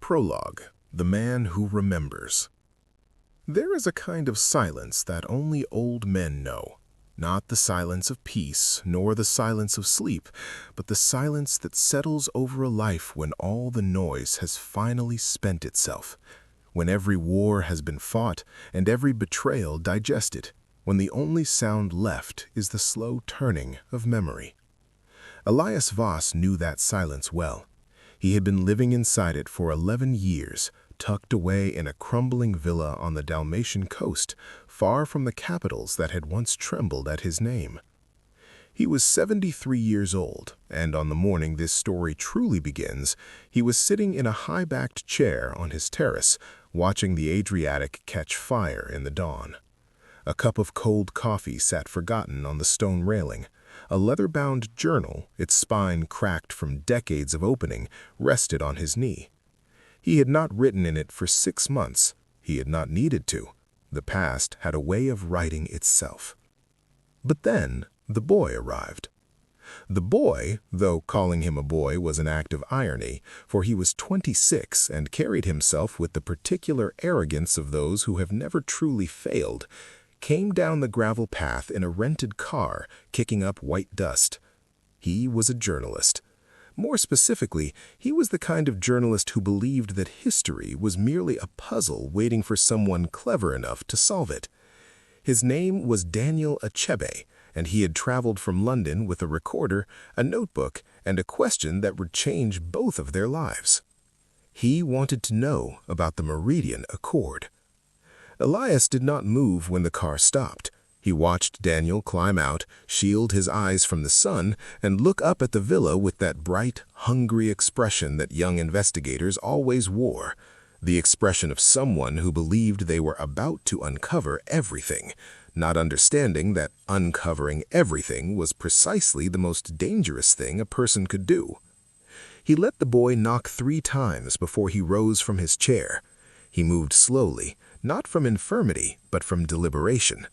Prologue: The Man Who Remembers. There is a kind of silence that only old men know, not the silence of peace, nor the silence of sleep, but the silence that settles over a life when all the noise has finally spent itself, when every war has been fought and every betrayal digested, when the only sound left is the slow turning of memory. Elias Voss knew that silence well. He had been living inside it for 11 years, tucked away in a crumbling villa on the Dalmatian coast, far from the capitals that had once trembled at his name. He was 73 years old, and on the morning this story truly begins, he was sitting in a high-backed chair on his terrace, watching the Adriatic catch fire in the dawn. A cup of cold coffee sat forgotten on the stone railing. A leather-bound journal, its spine cracked from decades of opening, rested on his knee. He had not written in it for 6 months. He had not needed to. The past had a way of writing itself. But then the boy arrived. The boy, though calling him a boy was an act of irony, for he was 26 and carried himself with the particular arrogance of those who have never truly failed, came down the gravel path in a rented car, kicking up white dust. He was a journalist. More specifically, he was the kind of journalist who believed that history was merely a puzzle waiting for someone clever enough to solve it. His name was Daniel Achebe, and he had traveled from London with a recorder, a notebook, and a question that would change both of their lives. He wanted to know about the Meridian Accord. Elias did not move when the car stopped. He watched Daniel climb out, shield his eyes from the sun, and look up at the villa with that bright, hungry expression that young investigators always wore, the expression of someone who believed they were about to uncover everything, not understanding that uncovering everything was precisely the most dangerous thing a person could do. He let the boy knock 3 times before he rose from his chair. He moved slowly, not from infirmity, but from deliberation.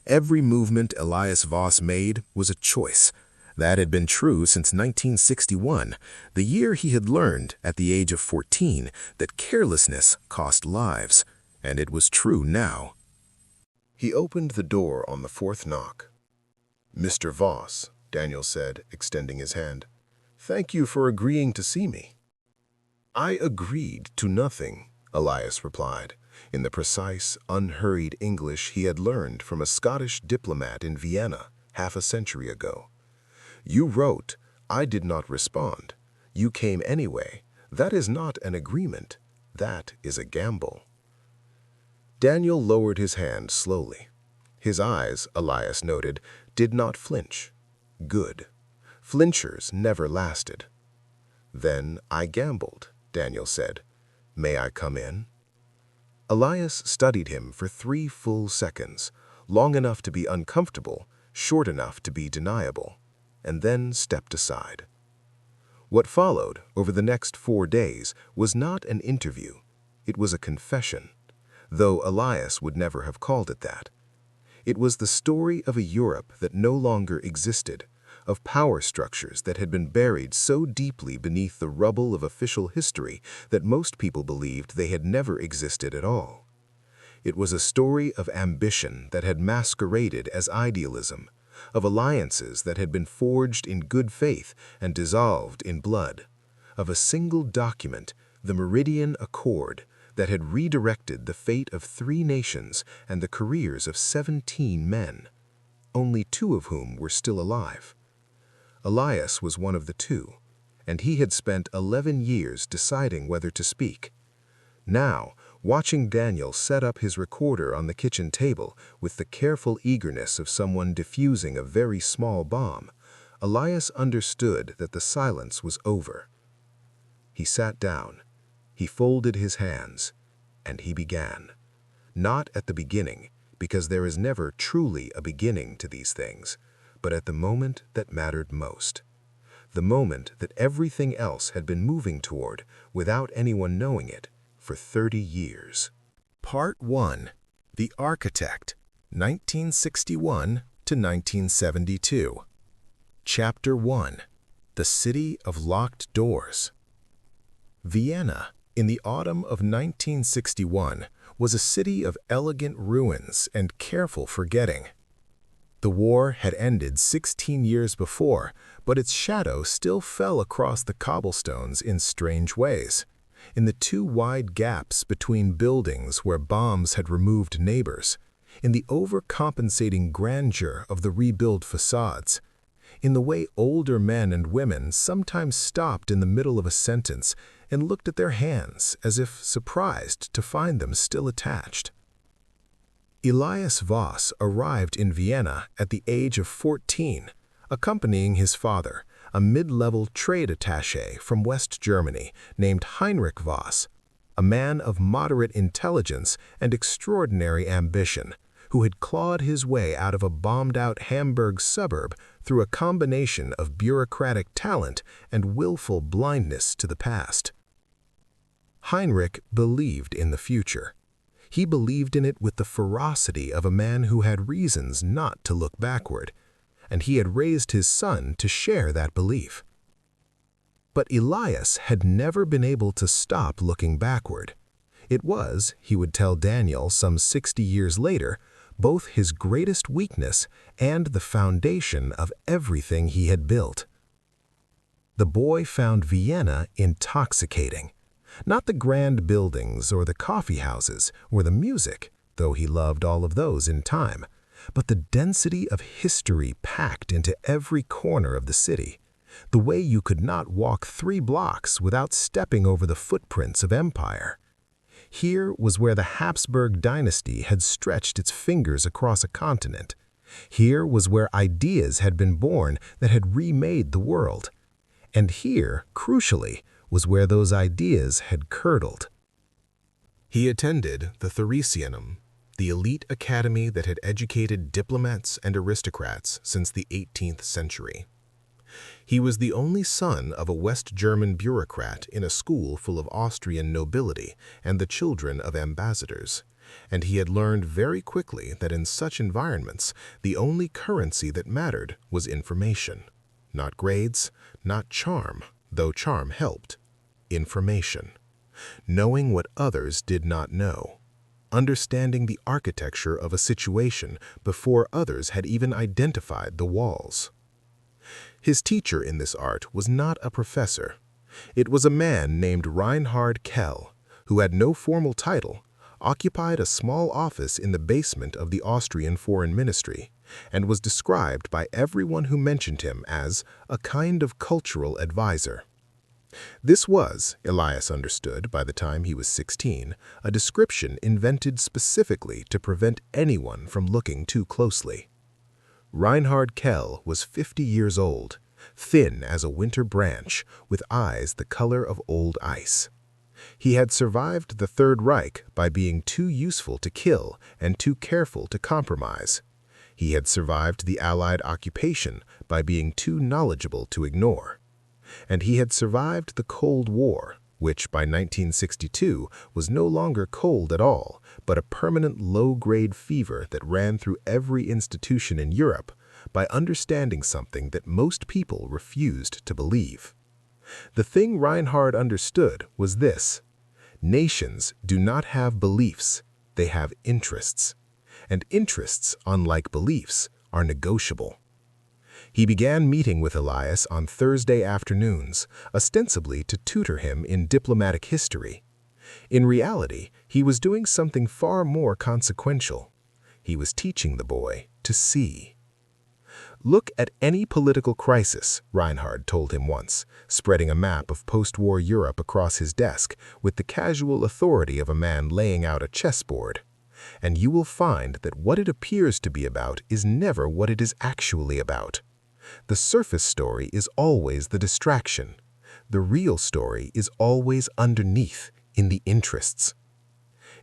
Every movement Elias Voss made was a choice. That had been true since 1961, the year he had learned, at the age of 14, that carelessness cost lives, and it was true now. He opened the door on the 4th knock. "Mr. Voss," Daniel said, extending his hand, "thank you for agreeing to see me." "I agreed to nothing," Elias replied, in the precise, unhurried English he had learned from a Scottish diplomat in Vienna half a century ago. "You wrote, I did not respond. You came anyway. That is not an agreement. That is a gamble." Daniel lowered his hand slowly. His eyes, Elias noted, did not flinch. Good. Flinchers never lasted. "Then I gambled," Daniel said. "May I come in?" Elias studied him for 3 full seconds, long enough to be uncomfortable, short enough to be deniable, and then stepped aside. What followed over the next 4 days was not an interview. It was a confession, though Elias would never have called it that. It was the story of a Europe that no longer existed, of power structures that had been buried so deeply beneath the rubble of official history that most people believed they had never existed at all. It was a story of ambition that had masqueraded as idealism, of alliances that had been forged in good faith and dissolved in blood, of a single document, the Meridian Accord, that had redirected the fate of 3 nations and the careers of 17 men, only 2 of whom were still alive. Elias was one of the 2, and he had spent 11 years deciding whether to speak. Now, watching Daniel set up his recorder on the kitchen table with the careful eagerness of someone diffusing a very small bomb, Elias understood that the silence was over. He sat down, he folded his hands, and he began. Not at the beginning, because there is never truly a beginning to these things, but at the moment that mattered most. The moment that everything else had been moving toward without anyone knowing it for 30 years. Part 1. The Architect, 1961 to 1972. Chapter 1. The City of Locked Doors. Vienna, In the autumn of 1961 was a city of elegant ruins and careful forgetting. The war had ended 16 years before, but its shadow still fell across the cobblestones in strange ways. In the two wide gaps between buildings where bombs had removed neighbors, in the overcompensating grandeur of the rebuilt facades, in the way older men and women sometimes stopped in the middle of a sentence and looked at their hands as if surprised to find them still attached. Elias Voss arrived in Vienna at the age of 14, accompanying his father, a mid-level trade attaché from West Germany named Heinrich Voss, a man of moderate intelligence and extraordinary ambition, who had clawed his way out of a bombed-out Hamburg suburb through a combination of bureaucratic talent and willful blindness to the past. Heinrich believed in the future. He believed in it with the ferocity of a man who had reasons not to look backward, and he had raised his son to share that belief. But Elias had never been able to stop looking backward. It was, he would tell Daniel some 60 years later, both his greatest weakness and the foundation of everything he had built. The boy found Vienna intoxicating. Not the grand buildings or the coffee houses or the music, though he loved all of those in time, but the density of history packed into every corner of the city, the way you could not walk 3 blocks without stepping over the footprints of empire. Here was where the Habsburg dynasty had stretched its fingers across a continent. Here was where ideas had been born that had remade the world. And here, crucially, was where those ideas had curdled. He attended the Theresianum, the elite academy that had educated diplomats and aristocrats since the 18th century. He was the only son of a West German bureaucrat in a school full of Austrian nobility and the children of ambassadors, and he had learned very quickly that in such environments, the only currency that mattered was information. Not grades, not charm, though charm helped. Information. Knowing what others did not know. Understanding the architecture of a situation before others had even identified the walls. His teacher in this art was not a professor. It was a man named Reinhard Kell, who had no formal title, occupied a small office in the basement of the Austrian Foreign Ministry, and was described by everyone who mentioned him as a kind of cultural advisor. This was, Elias understood by the time he was 16, a description invented specifically to prevent anyone from looking too closely. Reinhard Kell was 50 years old, thin as a winter branch, with eyes the color of old ice. He had survived the Third Reich by being too useful to kill and too careful to compromise. He had survived the Allied occupation by being too knowledgeable to ignore. And he had survived the Cold War, which by 1962 was no longer cold at all, but a permanent low-grade fever that ran through every institution in Europe, by understanding something that most people refused to believe. The thing Reinhard understood was this: nations do not have beliefs, they have interests. And interests, unlike beliefs, are negotiable. He began meeting with Elias on Thursday afternoons, ostensibly to tutor him in diplomatic history. In reality, he was doing something far more consequential. He was teaching the boy to see. Look at any political crisis, Reinhard told him once, spreading a map of post-war Europe across his desk with the casual authority of a man laying out a chessboard. And you will find that what it appears to be about is never what it is actually about. The surface story is always the distraction. The real story is always underneath, in the interests.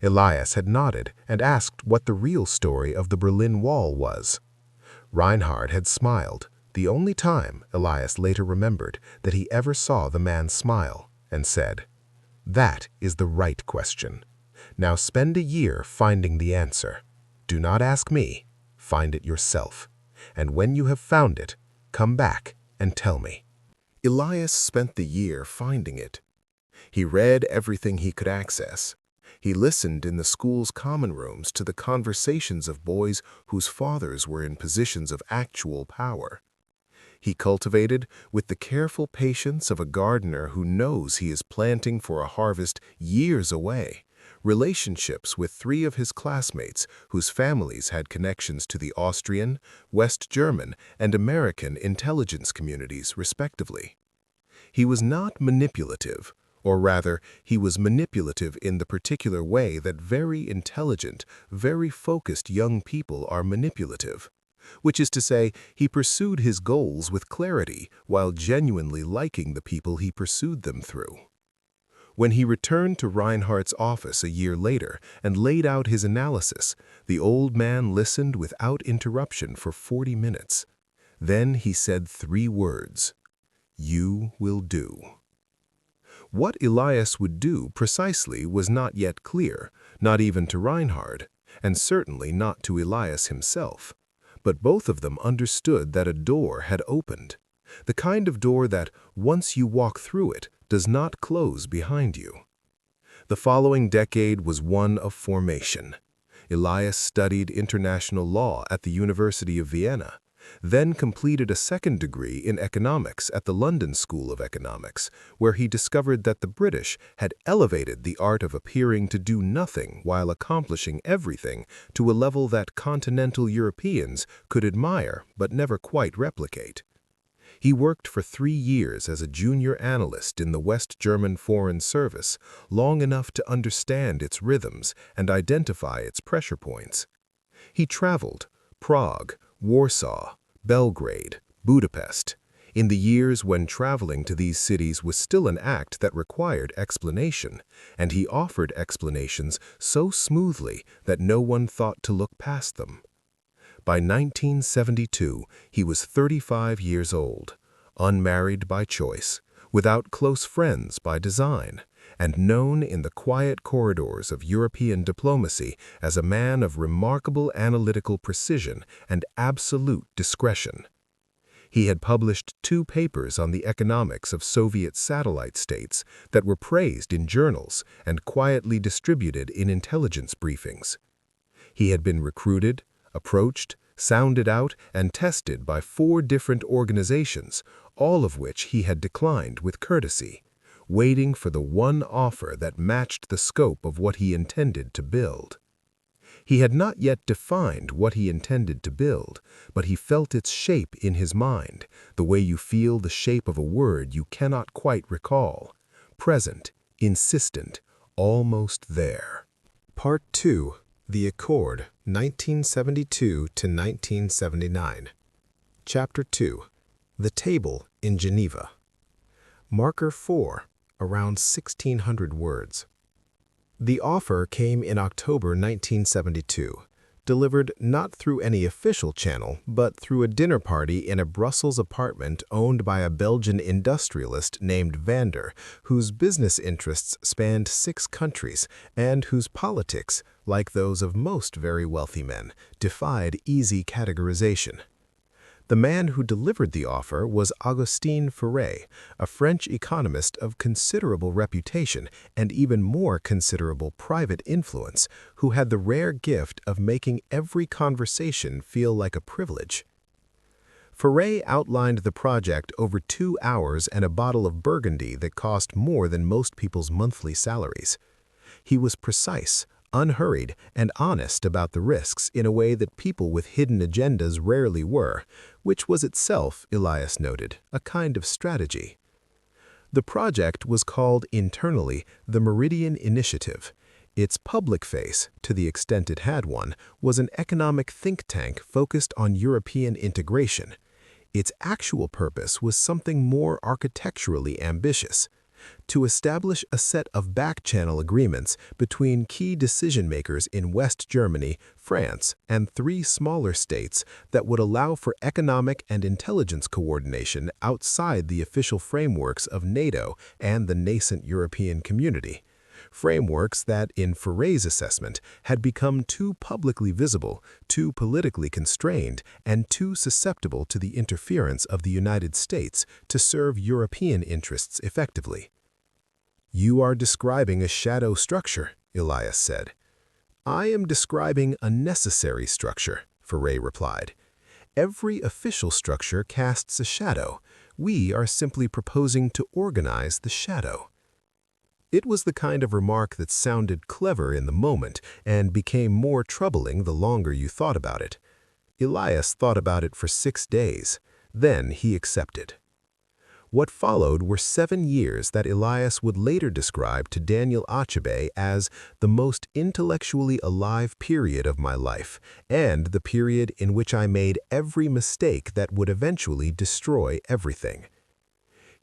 Elias had nodded and asked what the real story of the Berlin Wall was. Reinhard had smiled, the only time, Elias later remembered, that he ever saw the man smile, and said, "That is the right question. Now spend a year finding the answer. Do not ask me, find it yourself. And when you have found it, come back and tell me." Elias spent the year finding it. He read everything he could access. He listened in the school's common rooms to the conversations of boys whose fathers were in positions of actual power. He cultivated, with the careful patience of a gardener who knows he is planting for a harvest years away, relationships with 3 of his classmates whose families had connections to the Austrian, West German, and American intelligence communities, respectively. He was not manipulative, or rather, he was manipulative in the particular way that very intelligent, very focused young people are manipulative. Which is to say, he pursued his goals with clarity while genuinely liking the people he pursued them through. When he returned to Reinhardt's office a year later and laid out his analysis, the old man listened without interruption for 40 minutes. Then he said 3 words: "You will do." What Elias would do precisely was not yet clear, not even to Reinhardt, and certainly not to Elias himself. But both of them understood that a door had opened, the kind of door that, once you walk through it, does not close behind you. The following decade was one of formation. Elias studied international law at the University of Vienna, then completed a second degree in economics at the London School of Economics, where he discovered that the British had elevated the art of appearing to do nothing while accomplishing everything to a level that continental Europeans could admire but never quite replicate. He worked for 3 years as a junior analyst in the West German Foreign Service, long enough to understand its rhythms and identify its pressure points. He traveled Prague, Warsaw, Belgrade, Budapest, in the years when traveling to these cities was still an act that required explanation, and he offered explanations so smoothly that no one thought to look past them. By 1972, he was 35 years old, unmarried by choice, without close friends by design, and known in the quiet corridors of European diplomacy as a man of remarkable analytical precision and absolute discretion. He had published 2 papers on the economics of Soviet satellite states that were praised in journals and quietly distributed in intelligence briefings. He had been recruited, approached, sounded out, and tested by 4 different organizations, all of which he had declined with courtesy, waiting for the one offer that matched the scope of what he intended to build. He had not yet defined what he intended to build, but he felt its shape in his mind, the way you feel the shape of a word you cannot quite recall. Present, insistent, almost there. Part 2. The Accord, 1972 to 1979. Chapter 2. The Table in Geneva. Marker 4. Around 1,600 words. The offer came in October 1972, delivered not through any official channel, but through a dinner party in a Brussels apartment owned by a Belgian industrialist named Vander, whose business interests spanned 6 countries and whose politics, like those of most very wealthy men, defied easy categorization. The man who delivered the offer was Augustin Faure, a French economist of considerable reputation and even more considerable private influence, who had the rare gift of making every conversation feel like a privilege. Faure outlined the project over 2 hours and a bottle of Burgundy that cost more than most people's monthly salaries. He was precise, unhurried, and honest about the risks in a way that people with hidden agendas rarely were, which was itself, Elias noted, a kind of strategy. The project was called internally the Meridian Initiative. Its public face, to the extent it had one, was an economic think tank focused on European integration. Its actual purpose was something more architecturally ambitious: to establish a set of back-channel agreements between key decision-makers in West Germany, France, and 3 smaller states that would allow for economic and intelligence coordination outside the official frameworks of NATO and the nascent European community. Frameworks that, in Faure's assessment, had become too publicly visible, too politically constrained, and too susceptible to the interference of the United States to serve European interests effectively. "You are describing a shadow structure," Elias said. "I am describing a necessary structure," Foray replied. "Every official structure casts a shadow. We are simply proposing to organize the shadow." It was the kind of remark that sounded clever in the moment and became more troubling the longer you thought about it. Elias thought about it for 6 days. Then he accepted. What followed were 7 years that Elias would later describe to Daniel Achebe as the most intellectually alive period of my life, and the period in which I made every mistake that would eventually destroy everything.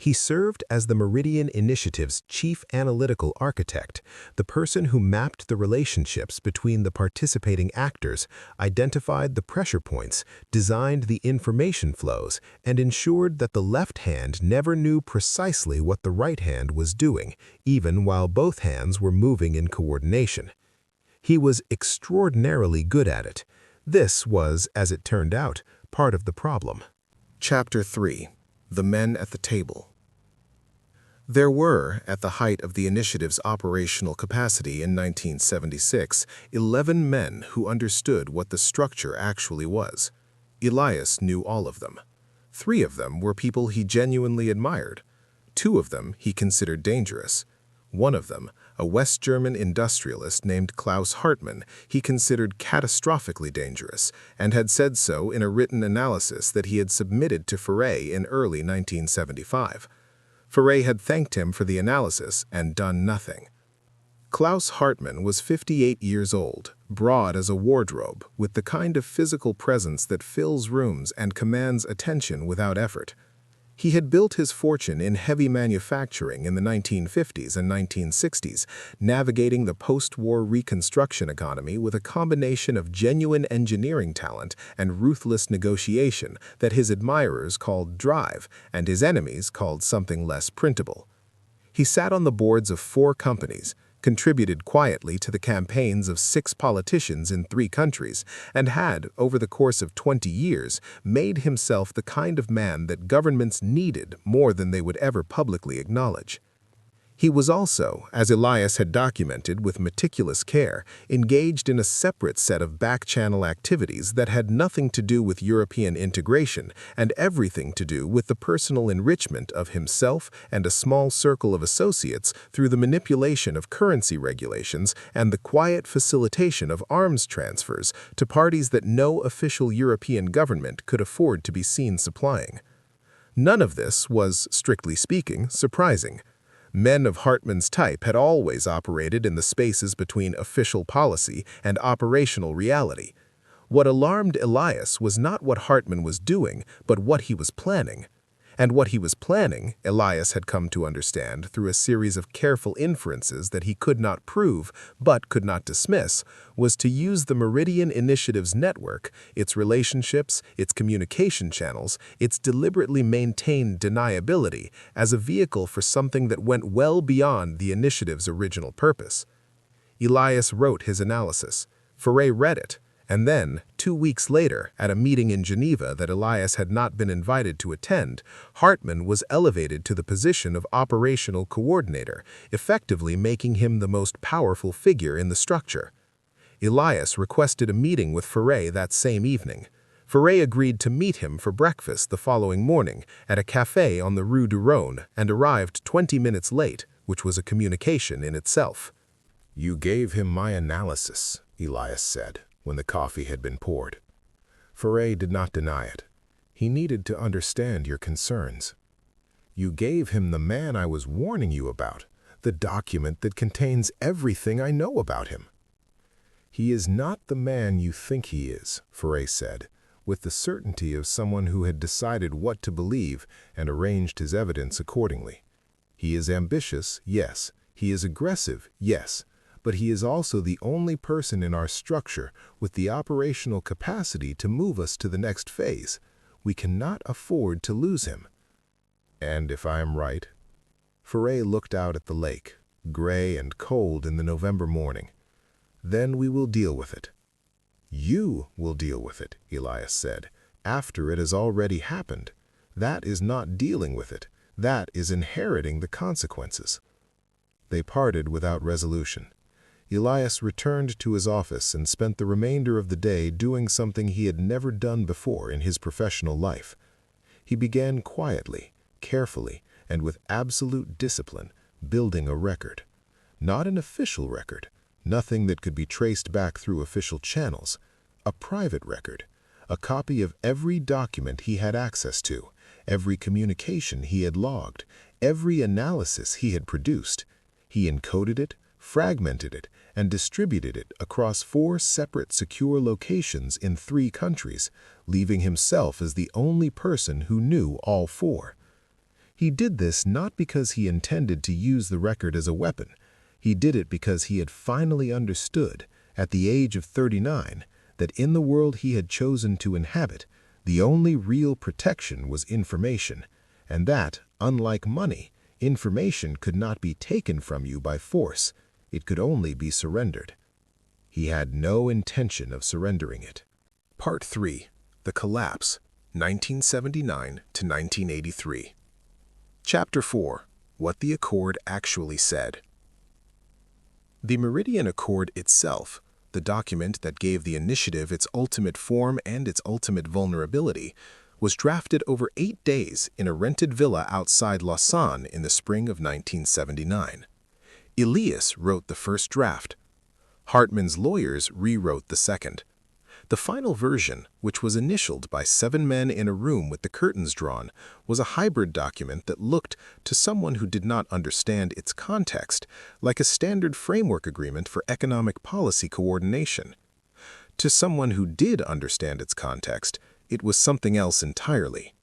He served as the Meridian Initiative's chief analytical architect, the person who mapped the relationships between the participating actors, identified the pressure points, designed the information flows, and ensured that the left hand never knew precisely what the right hand was doing, even while both hands were moving in coordination. He was extraordinarily good at it. This was, as it turned out, part of the problem. Chapter 3. The Men at the Table. There were, at the height of the initiative's operational capacity in 1976, 11 men who understood what the structure actually was. Elias knew all of them. 3 of them were people he genuinely admired. 2 of them he considered dangerous. One of them, a West German industrialist named Klaus Hartmann, he considered catastrophically dangerous, and had said so in a written analysis that he had submitted to Foray in early 1975. Foray had thanked him for the analysis and done nothing. Klaus Hartmann was 58 years old, broad as a wardrobe, with the kind of physical presence that fills rooms and commands attention without effort. He had built his fortune in heavy manufacturing in the 1950s and 1960s, navigating the post-war Reconstruction economy with a combination of genuine engineering talent and ruthless negotiation that his admirers called drive and his enemies called something less printable. He sat on the boards of 4 companies, contributed quietly to the campaigns of 6 politicians in 3 countries, and had, over the course of 20 years, made himself the kind of man that governments needed more than they would ever publicly acknowledge. He was also, as Elias had documented with meticulous care, engaged in a separate set of back-channel activities that had nothing to do with European integration and everything to do with the personal enrichment of himself and a small circle of associates through the manipulation of currency regulations and the quiet facilitation of arms transfers to parties that no official European government could afford to be seen supplying. None of this was, strictly speaking, surprising. Men of Hartmann's type had always operated in the spaces between official policy and operational reality. What alarmed Elias was not what Hartmann was doing, but what he was planning. And what he was planning, Elias had come to understand through a series of careful inferences that he could not prove but could not dismiss, was to use the Meridian Initiative's network, its relationships, its communication channels, its deliberately maintained deniability, as a vehicle for something that went well beyond the initiative's original purpose. Elias wrote his analysis. Foray read it. And then, 2 weeks later, at a meeting in Geneva that Elias had not been invited to attend, Hartmann was elevated to the position of operational coordinator, effectively making him the most powerful figure in the structure. Elias requested a meeting with Foray that same evening. Foray agreed to meet him for breakfast the following morning at a café on the Rue du Rhône and arrived 20 minutes late, which was a communication in itself. "You gave him my analysis," Elias said, when the coffee had been poured. Foray did not deny it. "He needed to understand your concerns. You gave him the man I was warning you about, the document that contains everything I know about him." "He is not the man you think he is," Foray said, with the certainty of someone who had decided what to believe and arranged his evidence accordingly. "He is ambitious, yes. He is aggressive, yes. But he is also the only person in our structure with the operational capacity to move us to the next phase. We cannot afford to lose him." "And if I am right?" Foray looked out at the lake, gray and cold in the November morning. "Then we will deal with it." "You will deal with it," Elias said, "after it has already happened. That is not dealing with it. That is inheriting the consequences." They parted without resolution. Elias returned to his office and spent the remainder of the day doing something he had never done before in his professional life. He began quietly, carefully, and with absolute discipline, building a record. Not an official record, nothing that could be traced back through official channels. A private record, a copy of every document he had access to, every communication he had logged, every analysis he had produced. He encoded it, fragmented it, and distributed it across 4 separate secure locations in 3 countries, leaving himself as the only person who knew all 4. He did this not because he intended to use the record as a weapon. He did it because he had finally understood, at the age of 39, that in the world he had chosen to inhabit, the only real protection was information, and that, unlike money, information could not be taken from you by force. It could only be surrendered. He had no intention of surrendering it. Part 3. The Collapse, 1979 to 1983. Chapter 4. What the Accord Actually Said. The Meridian Accord itself, the document that gave the initiative its ultimate form and its ultimate vulnerability, was drafted over 8 days in a rented villa outside Lausanne in the spring of 1979. Elias wrote the first draft. Hartman's lawyers rewrote the second. The final version, which was initialed by 7 men in a room with the curtains drawn, was a hybrid document that looked, to someone who did not understand its context, like a standard framework agreement for economic policy coordination. To someone who did understand its context, it was something else entirely.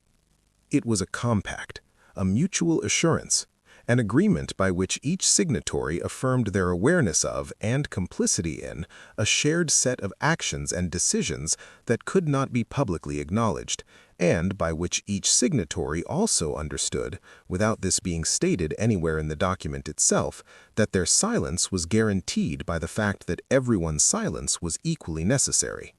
It was a compact, a mutual assurance, an agreement by which each signatory affirmed their awareness of and complicity in a shared set of actions and decisions that could not be publicly acknowledged, and by which each signatory also understood, without this being stated anywhere in the document itself, that their silence was guaranteed by the fact that everyone's silence was equally necessary.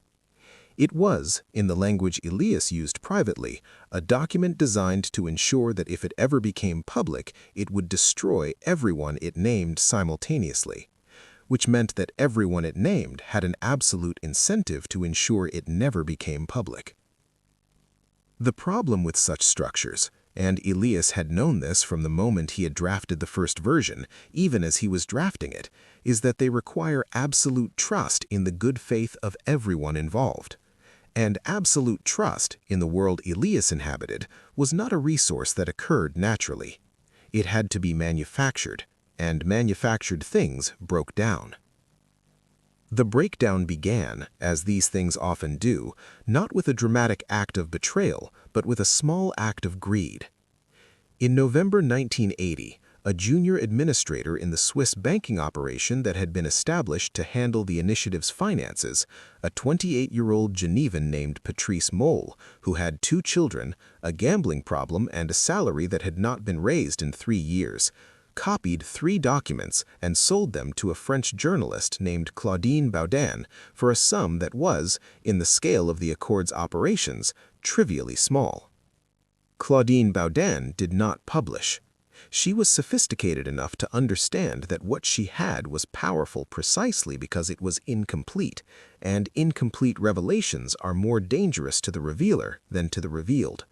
It was, in the language Elias used privately, a document designed to ensure that if it ever became public, it would destroy everyone it named simultaneously, which meant that everyone it named had an absolute incentive to ensure it never became public. The problem with such structures, and Elias had known this from the moment he had drafted the first version, even as he was drafting it, is that they require absolute trust in the good faith of everyone involved. And absolute trust, in the world Elias inhabited, was not a resource that occurred naturally. It had to be manufactured, and manufactured things broke down. The breakdown began, as these things often do, not with a dramatic act of betrayal, but with a small act of greed. In November 1980, a junior administrator in the Swiss banking operation that had been established to handle the initiative's finances, a 28-year-old Genevan named Patrice Moll, who had 2 children, a gambling problem, and a salary that had not been raised in 3 years, copied 3 documents and sold them to a French journalist named Claudine Baudin for a sum that was, in the scale of the Accord's operations, trivially small. Claudine Baudin did not publish. She was sophisticated enough to understand that what she had was powerful precisely because it was incomplete, and incomplete revelations are more dangerous to the revealer than to the revealed.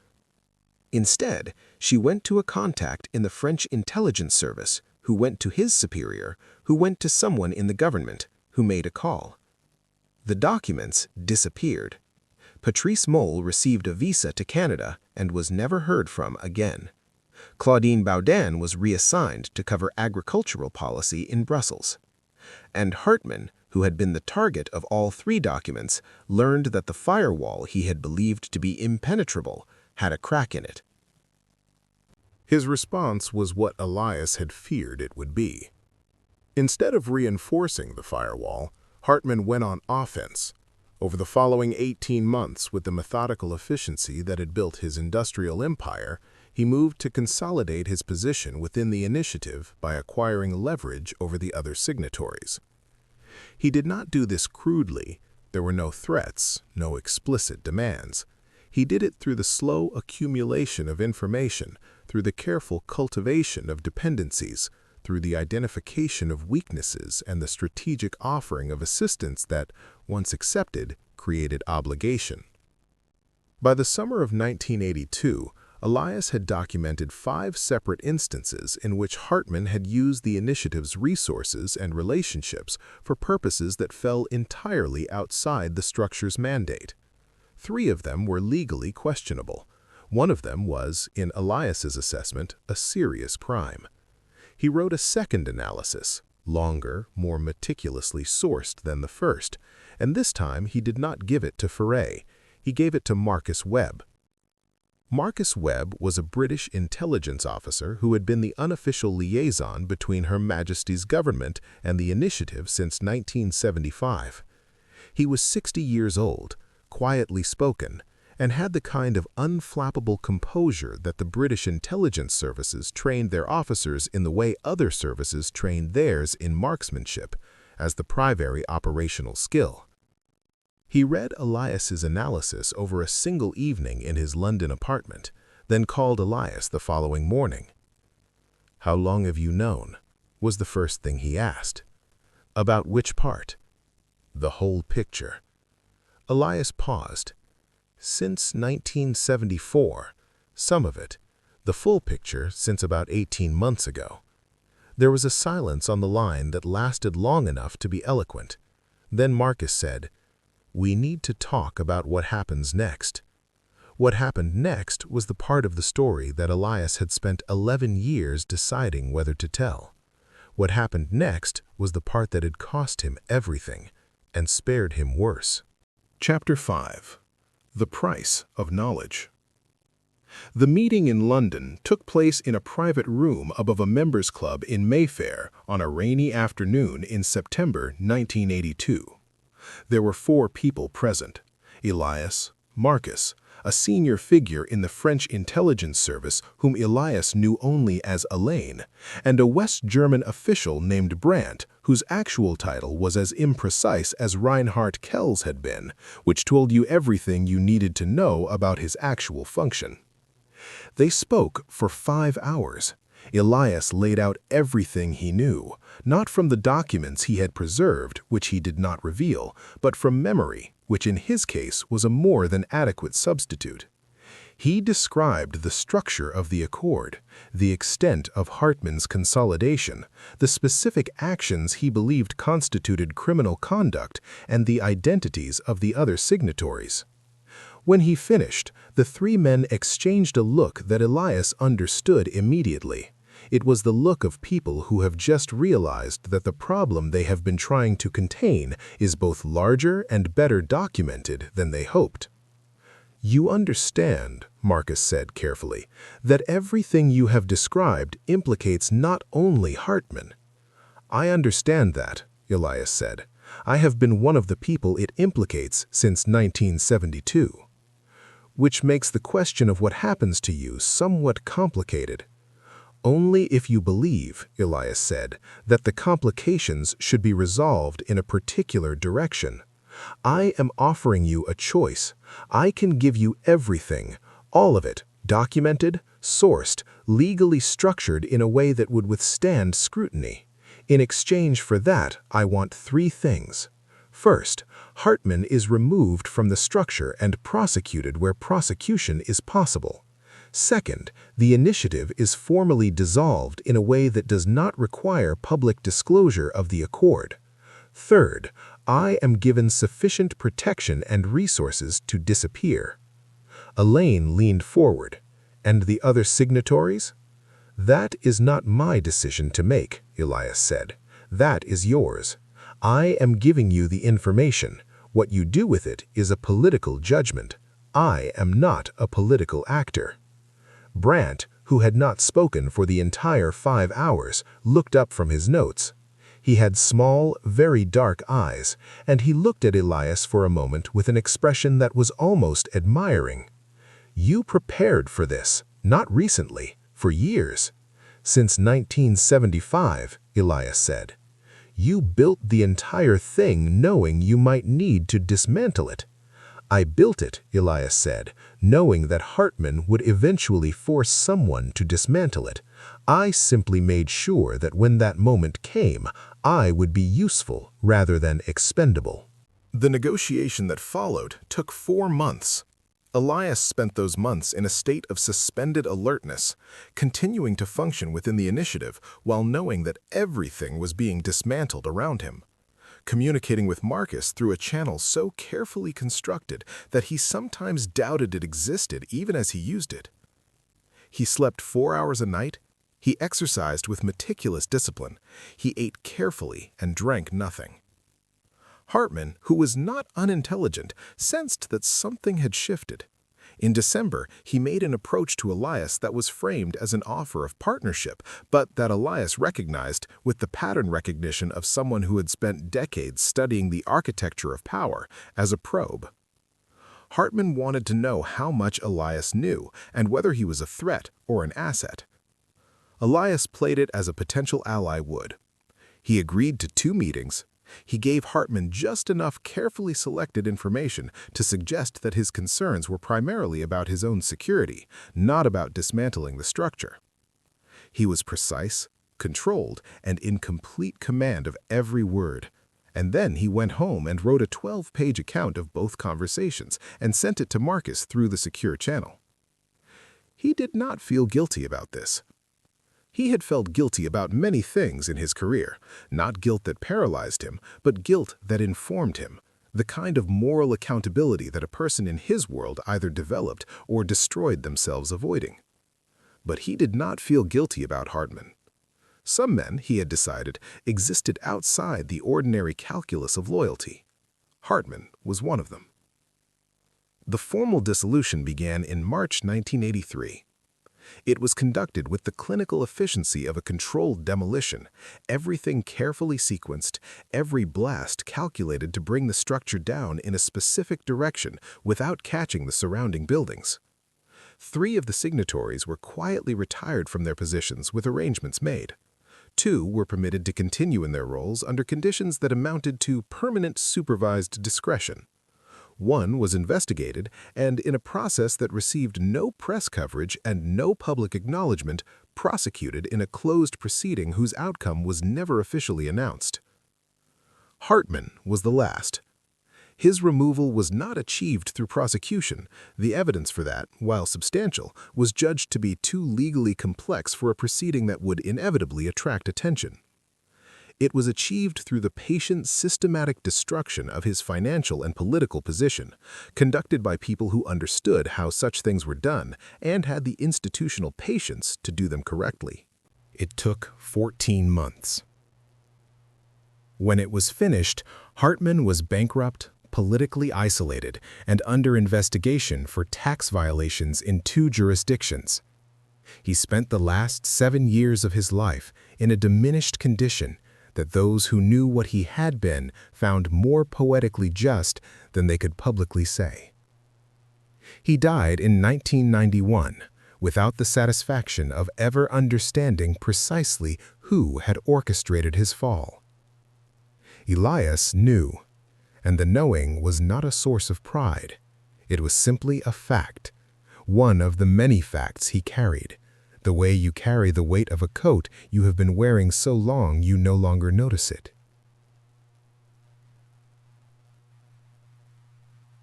Instead, she went to a contact in the French intelligence service, who went to his superior, who went to someone in the government, who made a call. The documents disappeared. Patrice Moll received a visa to Canada and was never heard from again. Claudine Baudin was reassigned to cover agricultural policy in Brussels. And Hartman, who had been the target of all 3 documents, learned that the firewall he had believed to be impenetrable had a crack in it. His response was what Elias had feared it would be. Instead of reinforcing the firewall, Hartman went on offense. Over the following 18 months, with the methodical efficiency that had built his industrial empire, he moved to consolidate his position within the initiative by acquiring leverage over the other signatories. He did not do this crudely. There were no threats, no explicit demands. He did it through the slow accumulation of information, through the careful cultivation of dependencies, through the identification of weaknesses and the strategic offering of assistance that, once accepted, created obligation. By the summer of 1982, Elias had documented 5 separate instances in which Hartman had used the initiative's resources and relationships for purposes that fell entirely outside the structure's mandate. 3 of them were legally questionable. One of them was, in Elias's assessment, a serious crime. He wrote a second analysis, longer, more meticulously sourced than the first, and this time he did not give it to Ferret. He gave it to Marcus Webb. Marcus Webb was a British intelligence officer who had been the unofficial liaison between Her Majesty's government and the initiative since 1975. He was 60 years old, quietly spoken, and had the kind of unflappable composure that the British intelligence services trained their officers in the way other services trained theirs in marksmanship, as the primary operational skill. He read Elias's analysis over a single evening in his London apartment, then called Elias the following morning. "How long have you known?" was the first thing he asked. "About which part?" "The whole picture." Elias paused. "Since 1974, some of it. The full picture since about 18 months ago." There was a silence on the line that lasted long enough to be eloquent. Then Marcus said, "We need to talk about what happens next." What happened next was the part of the story that Elias had spent 11 years deciding whether to tell. What happened next was the part that had cost him everything and spared him worse. Chapter 5. The Price of Knowledge. The meeting in London took place in a private room above a members' club in Mayfair on a rainy afternoon in September 1982. There were 4 people present: Elias, Marcus, a senior figure in the French intelligence service whom Elias knew only as Alain, and a West German official named Brandt, whose actual title was as imprecise as Reinhard Kell's had been, which told you everything you needed to know about his actual function. They spoke for 5 hours. Elias laid out everything he knew, not from the documents he had preserved, which he did not reveal, but from memory, which in his case was a more than adequate substitute. He described the structure of the accord, the extent of Hartman's consolidation, the specific actions he believed constituted criminal conduct, and the identities of the other signatories. When he finished, the 3 men exchanged a look that Elias understood immediately. It was the look of people who have just realized that the problem they have been trying to contain is both larger and better documented than they hoped. "You understand," Marcus said carefully, "that everything you have described implicates not only Hartman." "I understand that," Elias said. "I have been one of the people it implicates since 1972. Which makes the question of what happens to you somewhat complicated." "Only if you believe," Elias said, "that the complications should be resolved in a particular direction. I am offering you a choice. I can give you everything, all of it, documented, sourced, legally structured in a way that would withstand scrutiny. In exchange for that, I want 3 things. First, Hartman is removed from the structure and prosecuted where prosecution is possible. Second, the initiative is formally dissolved in a way that does not require public disclosure of the accord. Third, I am given sufficient protection and resources to disappear." Alain leaned forward. "And the other signatories?" "That is not my decision to make," Elias said. "That is yours. I am giving you the information. What you do with it is a political judgment. I am not a political actor." Brandt, who had not spoken for the entire 5 hours, looked up from his notes. He had small, very dark eyes, and he looked at Elias for a moment with an expression that was almost admiring. "You prepared for this, not recently, for years. Since 1975, Elias said. You built the entire thing knowing you might need to dismantle it. "I built it," Elias said, "knowing that Hartman would eventually force someone to dismantle it. I simply made sure that when that moment came, I would be useful rather than expendable." The negotiation that followed took 4 months. Elias spent those months in a state of suspended alertness, continuing to function within the initiative while knowing that everything was being dismantled around him, communicating with Marcus through a channel so carefully constructed that he sometimes doubted it existed even as he used it. He slept 4 hours a night. He exercised with meticulous discipline. He ate carefully and drank nothing. Hartman, who was not unintelligent, sensed that something had shifted. In December, he made an approach to Elias that was framed as an offer of partnership, but that Elias recognized with the pattern recognition of someone who had spent decades studying the architecture of power as a probe. Hartman wanted to know how much Elias knew and whether he was a threat or an asset. Elias played it as a potential ally would. He agreed to 2 meetings. He gave Hartman just enough carefully selected information to suggest that his concerns were primarily about his own security, not about dismantling the structure. He was precise, controlled, and in complete command of every word. And then he went home and wrote a 12-page account of both conversations and sent it to Marcus through the secure channel. He did not feel guilty about this. He had felt guilty about many things in his career, not guilt that paralyzed him, but guilt that informed him, the kind of moral accountability that a person in his world either developed or destroyed themselves avoiding. But he did not feel guilty about Hartman. Some men, he had decided, existed outside the ordinary calculus of loyalty. Hartman was one of them. The formal dissolution began in March 1983. It was conducted with the clinical efficiency of a controlled demolition, everything carefully sequenced, every blast calculated to bring the structure down in a specific direction without catching the surrounding buildings. 3 of the signatories were quietly retired from their positions with arrangements made. 2 were permitted to continue in their roles under conditions that amounted to permanent supervised discretion. 1 was investigated, and in a process that received no press coverage and no public acknowledgement, prosecuted in a closed proceeding whose outcome was never officially announced. Hartman was the last. His removal was not achieved through prosecution. The evidence for that, while substantial, was judged to be too legally complex for a proceeding that would inevitably attract attention. It was achieved through the patient, systematic destruction of his financial and political position, conducted by people who understood how such things were done and had the institutional patience to do them correctly. It took 14 months. When it was finished, Hartman was bankrupt, politically isolated, and under investigation for tax violations in 2 jurisdictions. He spent the last 7 years of his life in a diminished condition that those who knew what he had been found more poetically just than they could publicly say. He died in 1991 without the satisfaction of ever understanding precisely who had orchestrated his fall. Elias knew, and the knowing was not a source of pride. It was simply a fact, one of the many facts he carried, the way you carry the weight of a coat you have been wearing so long you no longer notice it.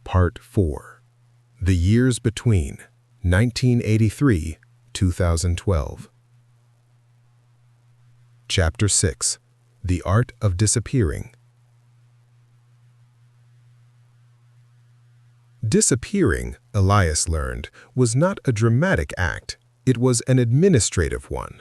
Part 4. The Years Between 1983–2012. Chapter 6. The Art of Disappearing. Disappearing, Elias learned, was not a dramatic act. It was an administrative one.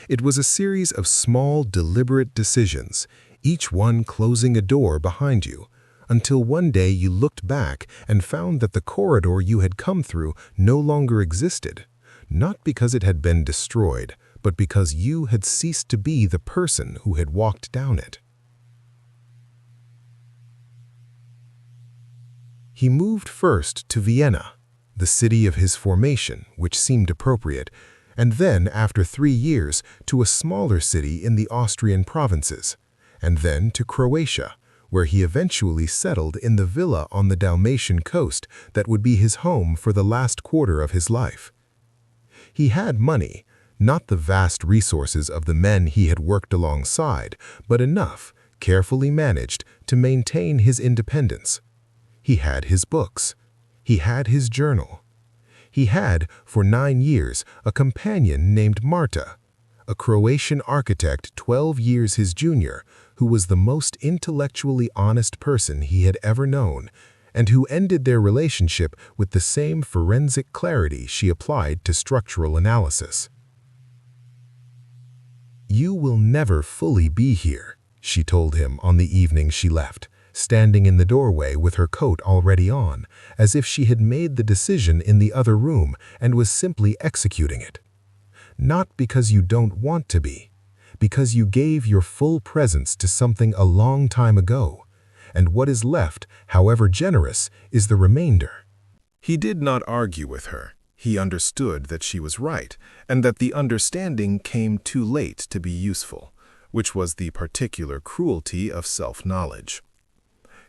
It was a series of small, deliberate decisions, each one closing a door behind you, until one day you looked back and found that the corridor you had come through no longer existed, not because it had been destroyed, but because you had ceased to be the person who had walked down it. He moved first to Vienna, the city of his formation, which seemed appropriate, and then, after 3 years, to a smaller city in the Austrian provinces, and then to Croatia, where he eventually settled in the villa on the Dalmatian coast that would be his home for the last quarter of his life. He had money, not the vast resources of the men he had worked alongside, but enough, carefully managed, to maintain his independence. He had his books. He had his journal. He had, for 9 years, a companion named Marta, a Croatian architect 12 years his junior, who was the most intellectually honest person he had ever known, and who ended their relationship with the same forensic clarity she applied to structural analysis. "You will never fully be here," she told him on the evening she left, standing in the doorway with her coat already on, as if she had made the decision in the other room and was simply executing it. "Not because you don't want to be, because you gave your full presence to something a long time ago, and what is left, however generous, is the remainder." He did not argue with her. He understood that she was right, and that the understanding came too late to be useful, which was the particular cruelty of self-knowledge.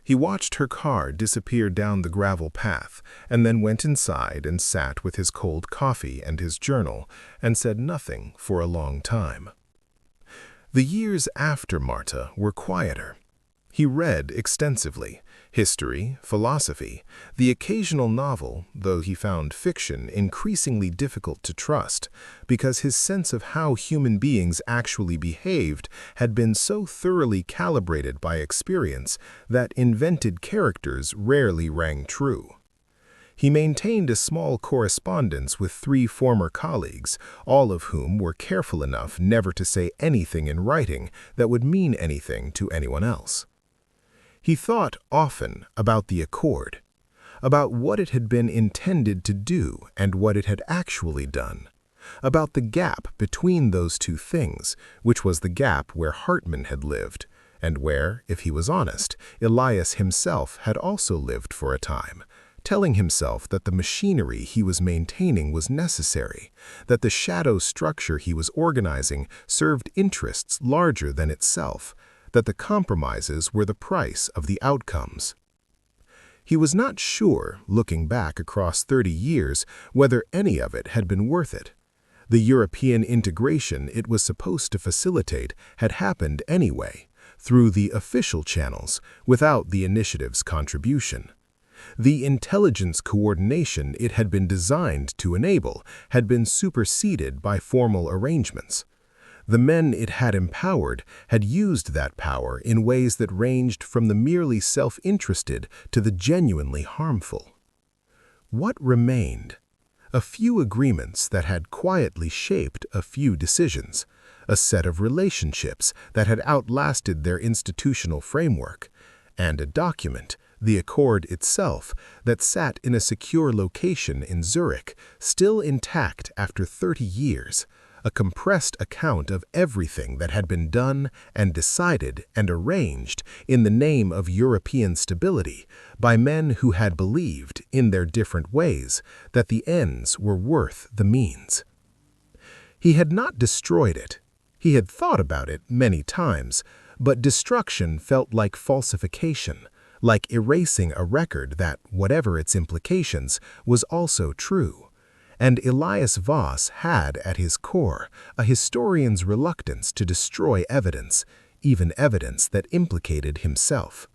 He watched her car disappear down the gravel path, and then went inside and sat with his cold coffee and his journal, and said nothing for a long time. The years after Marta were quieter. He read extensively, history, philosophy, the occasional novel, though he found fiction increasingly difficult to trust, because his sense of how human beings actually behaved had been so thoroughly calibrated by experience that invented characters rarely rang true. He maintained a small correspondence with 3 former colleagues, all of whom were careful enough never to say anything in writing that would mean anything to anyone else. He thought often about the Accord, about what it had been intended to do and what it had actually done, about the gap between those 2 things, which was the gap where Hartman had lived, and where, if he was honest, Elias himself had also lived for a time, telling himself that the machinery he was maintaining was necessary, that the shadow structure he was organizing served interests larger than itself, that the compromises were the price of the outcomes. He was not sure, looking back across 30 years, whether any of it had been worth it. The European integration it was supposed to facilitate had happened anyway, through the official channels, without the initiative's contribution. The intelligence coordination it had been designed to enable had been superseded by formal arrangements. The men it had empowered had used that power in ways that ranged from the merely self-interested to the genuinely harmful. What remained? A few agreements that had quietly shaped a few decisions, a set of relationships that had outlasted their institutional framework, and a document, the Accord itself, that sat in a secure location in Zurich, still intact after 30 years, a compressed account of everything that had been done and decided and arranged in the name of European stability by men who had believed, in their different ways, that the ends were worth the means. He had not destroyed it. He had thought about it many times, but destruction felt like falsification, like erasing a record that, whatever its implications, was also true. And Elias Voss had, at his core, a historian's reluctance to destroy evidence, even evidence that implicated himself.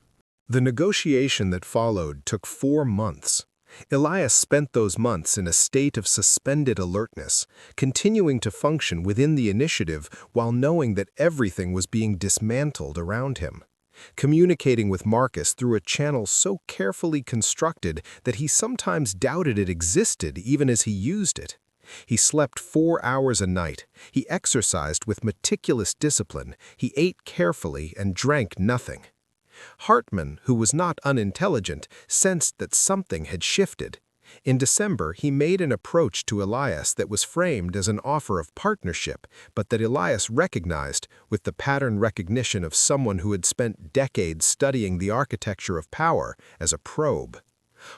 The negotiation that followed took 4 months. Elias spent those months in a state of suspended alertness, continuing to function within the initiative while knowing that everything was being dismantled around him. Communicating with Marcus through a channel so carefully constructed that he sometimes doubted it existed even as he used it. He slept 4 hours a night, he exercised with meticulous discipline, he ate carefully and drank nothing. Hartman, who was not unintelligent, sensed that something had shifted. In December, he made an approach to Elias that was framed as an offer of partnership, but that Elias recognized, with the pattern recognition of someone who had spent decades studying the architecture of power, as a probe.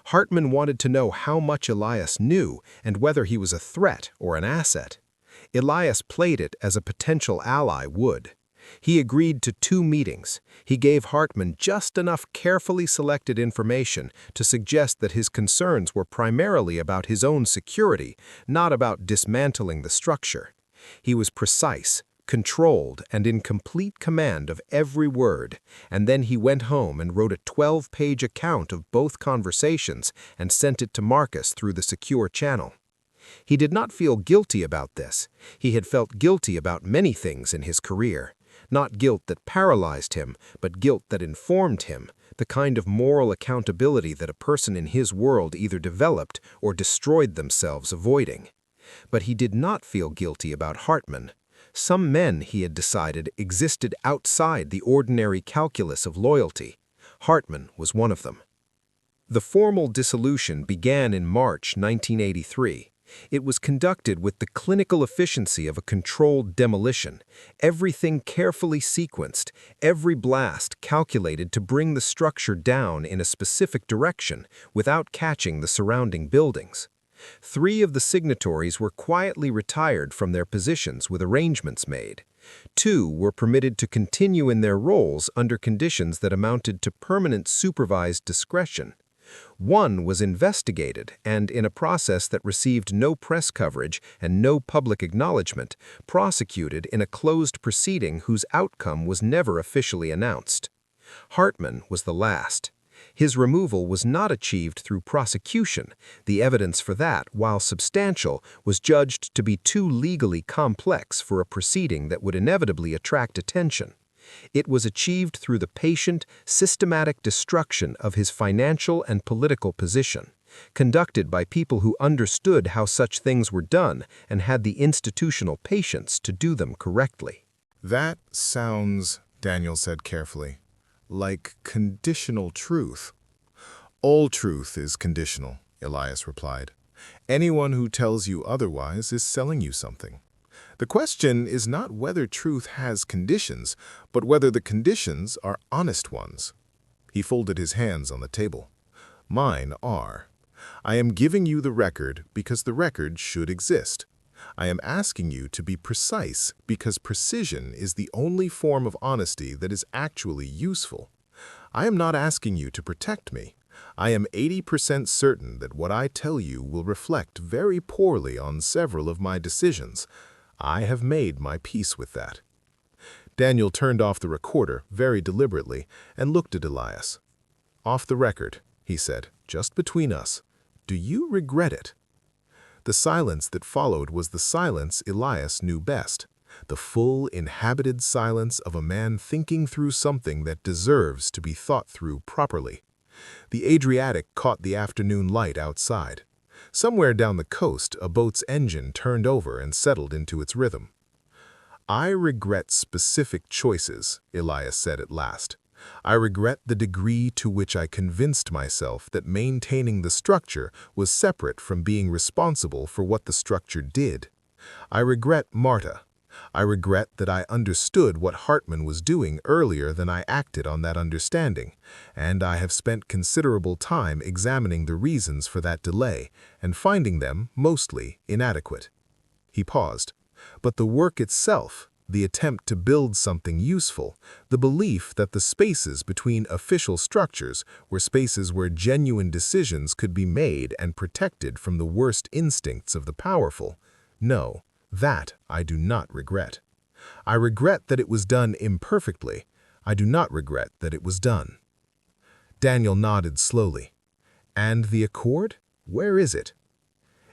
Hartman wanted to know how much Elias knew and whether he was a threat or an asset. Elias played it as a potential ally would. He agreed to 2 meetings. He gave Hartman just enough carefully selected information to suggest that his concerns were primarily about his own security, not about dismantling the structure. He was precise, controlled, and in complete command of every word, and then he went home and wrote a 12-page account of both conversations and sent it to Marcus through the secure channel. He did not feel guilty about this. He had felt guilty about many things in his career. Not guilt that paralyzed him, but guilt that informed him, the kind of moral accountability that a person in his world either developed or destroyed themselves avoiding. But he did not feel guilty about Hartman. Some men, he had decided, existed outside the ordinary calculus of loyalty. Hartman was one of them. The formal dissolution began in March 1983. It was conducted with the clinical efficiency of a controlled demolition, everything carefully sequenced, every blast calculated to bring the structure down in a specific direction without catching the surrounding buildings. 3 of the signatories were quietly retired from their positions with arrangements made. 2 were permitted to continue in their roles under conditions that amounted to permanent supervised discretion. 1 was investigated and, in a process that received no press coverage and no public acknowledgement, prosecuted in a closed proceeding whose outcome was never officially announced. Hartman was the last. His removal was not achieved through prosecution. The evidence for that, while substantial, was judged to be too legally complex for a proceeding that would inevitably attract attention. It was achieved through the patient, systematic destruction of his financial and political position, conducted by people who understood how such things were done and had the institutional patience to do them correctly. That sounds, Daniel said carefully, like conditional truth. All truth is conditional, Elias replied. Anyone who tells you otherwise is selling you something. The question is not whether truth has conditions, but whether the conditions are honest ones. He folded his hands on the table. Mine are. I am giving you the record because the record should exist. I am asking you to be precise because precision is the only form of honesty that is actually useful. I am not asking you to protect me. I am 80% certain that what I tell you will reflect very poorly on several of my decisions. I have made my peace with that. Daniel turned off the recorder very deliberately and looked at Elias. Off the record, he said, just between us. Do you regret it? The silence that followed was the silence Elias knew best, the full, inhabited silence of a man thinking through something that deserves to be thought through properly. The Adriatic caught the afternoon light outside. Somewhere down the coast, a boat's engine turned over and settled into its rhythm. I regret specific choices, Elias said at last. I regret the degree to which I convinced myself that maintaining the structure was separate from being responsible for what the structure did. I regret Marta. I regret that I understood what Hartman was doing earlier than I acted on that understanding, and I have spent considerable time examining the reasons for that delay and finding them mostly inadequate. He paused. But the work itself, the attempt to build something useful, the belief that the spaces between official structures were spaces where genuine decisions could be made and protected from the worst instincts of the powerful, no, that I do not regret. I regret that it was done imperfectly. I do not regret that it was done. Daniel nodded slowly. And the accord? Where is it?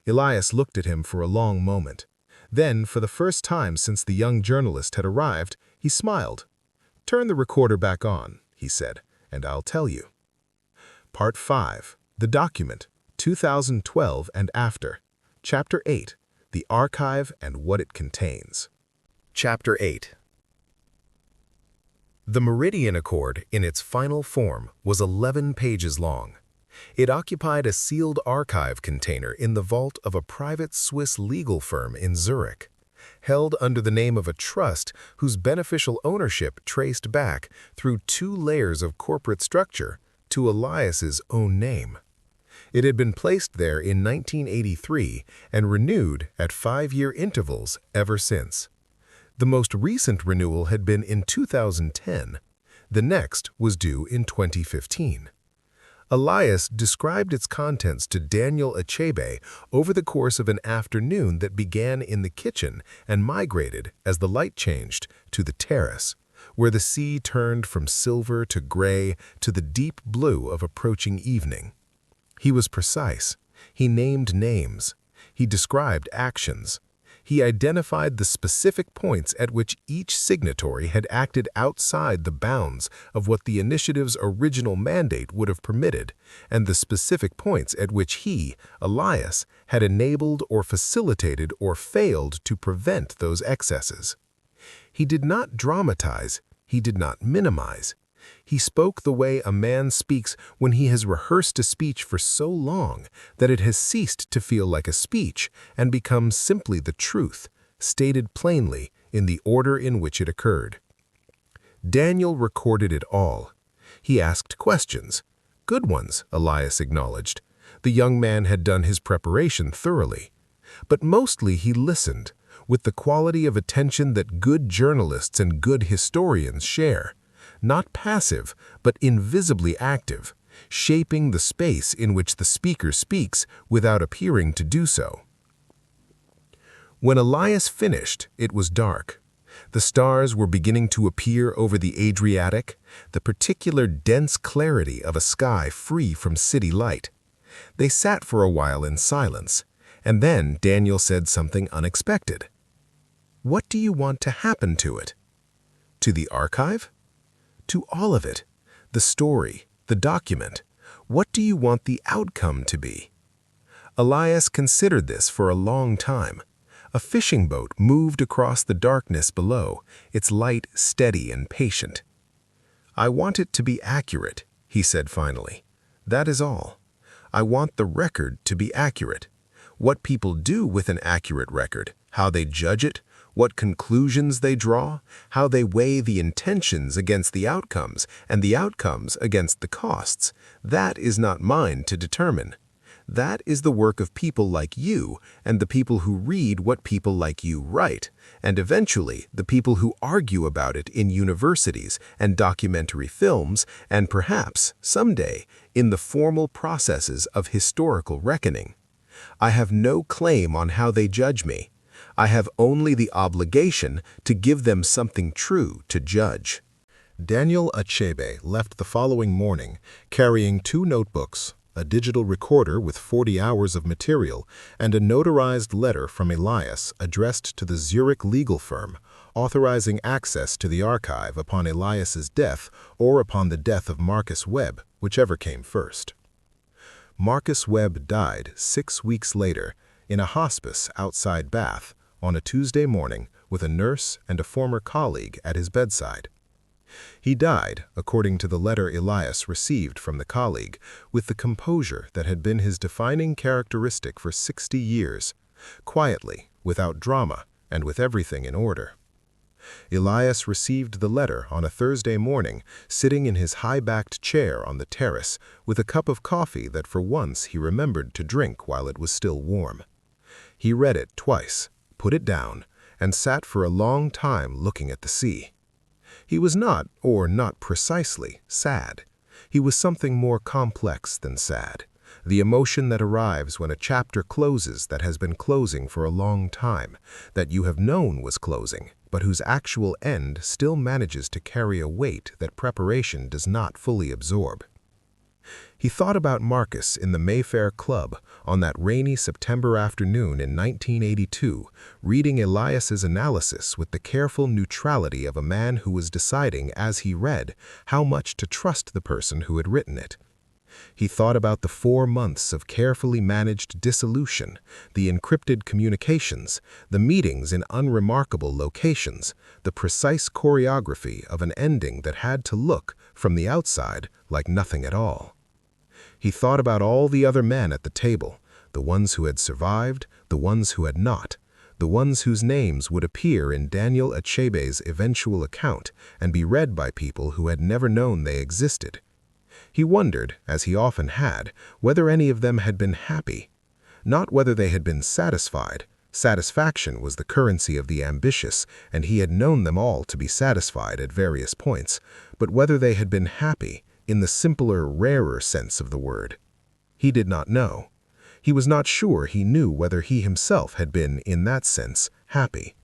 Elias looked at him for a long moment. Then, for the first time since the young journalist had arrived, he smiled. Turn the recorder back on, he said, and I'll tell you. Part 5. The Document, 2012 and After. Chapter 8. The Archive and What It Contains. Chapter 8. The Meridian Accord, in its final form, was 11 pages long. It occupied a sealed archive container in the vault of a private Swiss legal firm in Zurich, held under the name of a trust whose beneficial ownership traced back through 2 layers of corporate structure to Elias's own name. It had been placed there in 1983 and renewed at 5-year intervals ever since. The most recent renewal had been in 2010. The next was due in 2015. Elias described its contents to Daniel Achebe over the course of an afternoon that began in the kitchen and migrated, as the light changed, to the terrace, where the sea turned from silver to gray to the deep blue of approaching evening. He was precise. He named names. He described actions. He identified the specific points at which each signatory had acted outside the bounds of what the initiative's original mandate would have permitted, and the specific points at which he, Elias, had enabled or facilitated or failed to prevent those excesses. He did not dramatize. He did not minimize. He spoke the way a man speaks when he has rehearsed a speech for so long that it has ceased to feel like a speech and become simply the truth, stated plainly in the order in which it occurred. Daniel recorded it all. He asked questions. Good ones, Elias acknowledged. The young man had done his preparation thoroughly. But mostly he listened, with the quality of attention that good journalists and good historians share. Not passive, but invisibly active, shaping the space in which the speaker speaks without appearing to do so. When Elias finished, it was dark. The stars were beginning to appear over the Adriatic, the particular dense clarity of a sky free from city light. They sat for a while in silence, and then Daniel said something unexpected. "What do you want to happen to it?" "To the archive?" "To all of it. The story, the document. What do you want the outcome to be?" Elias considered this for a long time. A fishing boat moved across the darkness below, its light steady and patient. "I want it to be accurate," he said finally. "That is all. I want the record to be accurate. What people do with an accurate record, how they judge it, what conclusions they draw, how they weigh the intentions against the outcomes and the outcomes against the costs, that is not mine to determine. That is the work of people like you and the people who read what people like you write, and eventually the people who argue about it in universities and documentary films, and perhaps, someday, in the formal processes of historical reckoning. I have no claim on how they judge me. I have only the obligation to give them something true to judge." Daniel Achebe left the following morning, carrying 2 notebooks, a digital recorder with 40 hours of material, and a notarized letter from Elias addressed to the Zurich legal firm, authorizing access to the archive upon Elias's death or upon the death of Marcus Webb, whichever came first. Marcus Webb died 6 weeks later in a hospice outside Bath on a Tuesday morning with a nurse and a former colleague at his bedside. He died, according to the letter Elias received from the colleague, with the composure that had been his defining characteristic for 60 years, quietly, without drama, and with everything in order. Elias received the letter on a Thursday morning, sitting in his high-backed chair on the terrace, with a cup of coffee that for once he remembered to drink while it was still warm. He read it twice, put it down, and sat for a long time looking at the sea. He was not, or not precisely, sad. He was something more complex than sad, the emotion that arrives when a chapter closes that has been closing for a long time, that you have known was closing, but whose actual end still manages to carry a weight that preparation does not fully absorb. He thought about Marcus in the Mayfair Club on that rainy September afternoon in 1982, reading Elias's analysis with the careful neutrality of a man who was deciding as he read how much to trust the person who had written it. He thought about the 4 months of carefully managed dissolution, the encrypted communications, the meetings in unremarkable locations, the precise choreography of an ending that had to look, from the outside, like nothing at all. He thought about all the other men at the table, the ones who had survived, the ones who had not, the ones whose names would appear in Daniel Achebe's eventual account and be read by people who had never known they existed. He wondered, as he often had, whether any of them had been happy. Not whether they had been satisfied, Satisfaction was the currency of the ambitious, and he had known them all to be satisfied at various points, but whether they had been happy, in the simpler, rarer sense of the word, he did not know. He was not sure he knew whether he himself had been, in that sense, happy.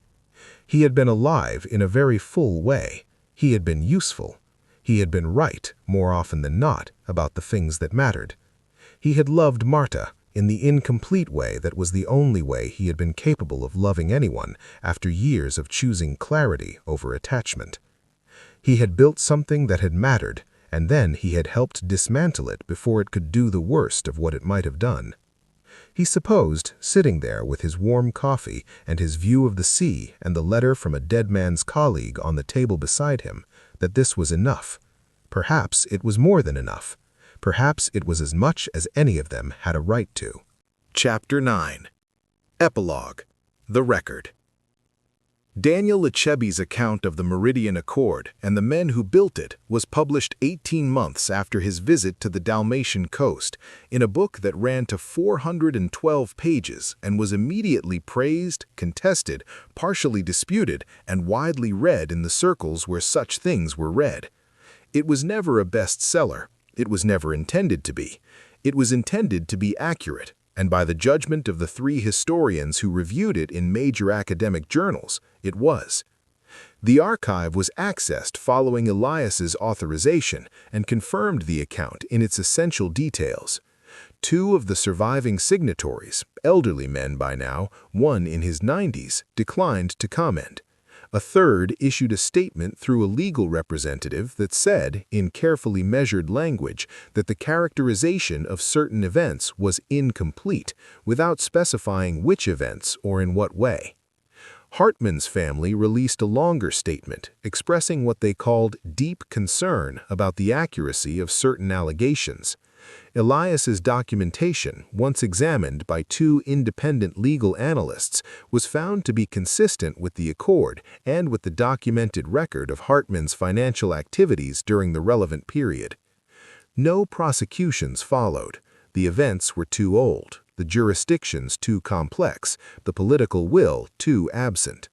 He had been alive in a very full way. He had been useful. He had been right, more often than not, about the things that mattered. He had loved Marta in the incomplete way that was the only way he had been capable of loving anyone after years of choosing clarity over attachment. He had built something that had mattered, and then he had helped dismantle it before it could do the worst of what it might have done. He supposed, sitting there with his warm coffee and his view of the sea and the letter from a dead man's colleague on the table beside him, that this was enough. Perhaps it was more than enough. Perhaps it was as much as any of them had a right to. Chapter 9. Epilogue. The Record. Daniel Achebe's account of the Meridian Accord and the men who built it was published 18 months after his visit to the Dalmatian coast in a book that ran to 412 pages and was immediately praised, contested, partially disputed, and widely read in the circles where such things were read. It was never a bestseller. It was never intended to be. It was intended to be accurate, and by the judgment of the 3 historians who reviewed it in major academic journals, it was. The archive was accessed following Elias's authorization and confirmed the account in its essential details. 2 of the surviving signatories, elderly men by now, one in his 90s, declined to comment. A third issued a statement through a legal representative that said, in carefully measured language, that the characterization of certain events was incomplete, without specifying which events or in what way. Hartman's family released a longer statement, expressing what they called deep concern about the accuracy of certain allegations. Elias's documentation, once examined by 2 independent legal analysts, was found to be consistent with the accord and with the documented record of Hartman's financial activities during the relevant period. No prosecutions followed. The events were too old, the jurisdictions too complex, the political will too absent.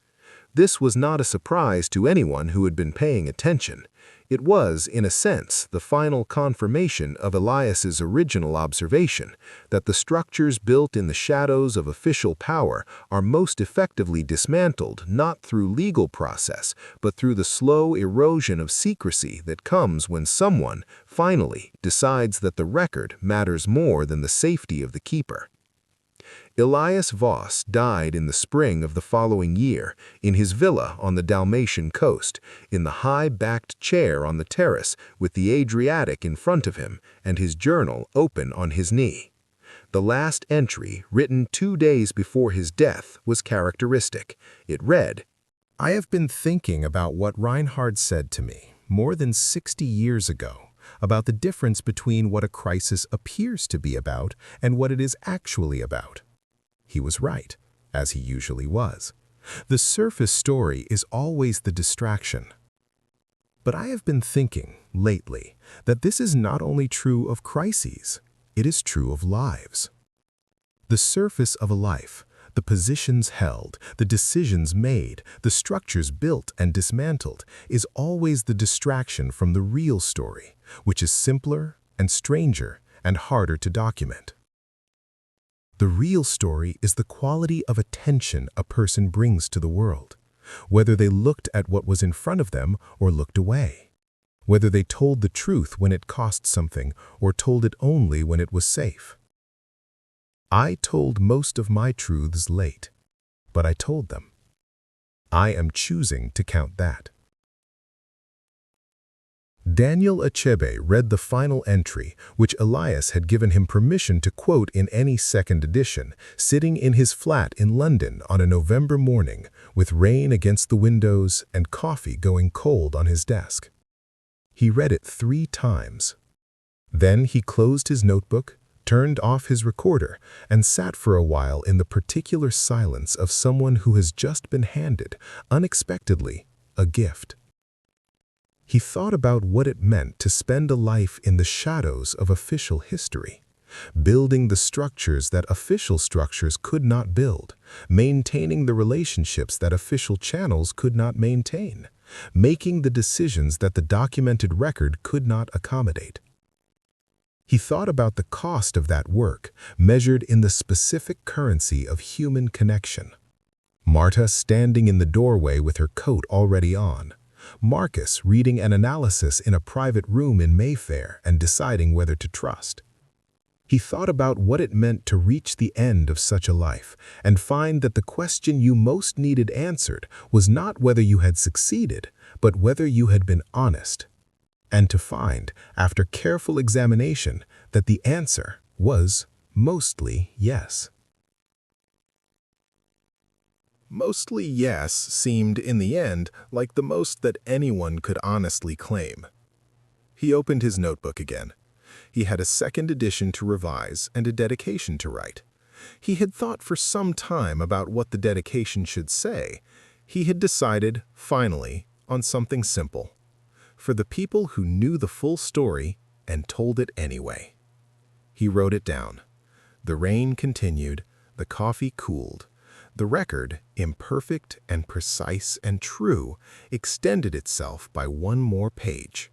This was not a surprise to anyone who had been paying attention. It was, in a sense, the final confirmation of Elias's original observation that the structures built in the shadows of official power are most effectively dismantled not through legal process, but through the slow erosion of secrecy that comes when someone, finally, decides that the record matters more than the safety of the keeper. Elias Voss died in the spring of the following year, in his villa on the Dalmatian coast, in the high-backed chair on the terrace with the Adriatic in front of him and his journal open on his knee. The last entry, written 2 days before his death, was characteristic. It read, I have been thinking about what Reinhard said to me more than 60 years ago about the difference between what a crisis appears to be about and what it is actually about. He was right, as he usually was. The surface story is always the distraction. But I have been thinking, lately, that this is not only true of crises, it is true of lives. The surface of a life, the positions held, the decisions made, the structures built and dismantled, is always the distraction from the real story, which is simpler and stranger and harder to document. The real story is the quality of attention a person brings to the world, whether they looked at what was in front of them or looked away, whether they told the truth when it cost something or told it only when it was safe. I told most of my truths late, but I told them. I am choosing to count that. Daniel Achebe read the final entry, which Elias had given him permission to quote in any second edition, sitting in his flat in London on a November morning, with rain against the windows and coffee going cold on his desk. He read it 3 times. Then he closed his notebook, turned off his recorder, and sat for a while in the particular silence of someone who has just been handed, unexpectedly, a gift. He thought about what it meant to spend a life in the shadows of official history, building the structures that official structures could not build, maintaining the relationships that official channels could not maintain, making the decisions that the documented record could not accommodate. He thought about the cost of that work, measured in the specific currency of human connection. Marta standing in the doorway with her coat already on. Marcus reading an analysis in a private room in Mayfair and deciding whether to trust. He thought about what it meant to reach the end of such a life and find that the question you most needed answered was not whether you had succeeded, but whether you had been honest. And to find, after careful examination, that the answer was mostly yes. Mostly yes seemed, in the end, like the most that anyone could honestly claim. He opened his notebook again. He had a second edition to revise and a dedication to write. He had thought for some time about what the dedication should say. He had decided, finally, on something simple. For the people who knew the full story and told it anyway. He wrote it down. The rain continued, the coffee cooled. The record, imperfect and precise and true, extended itself by one more page.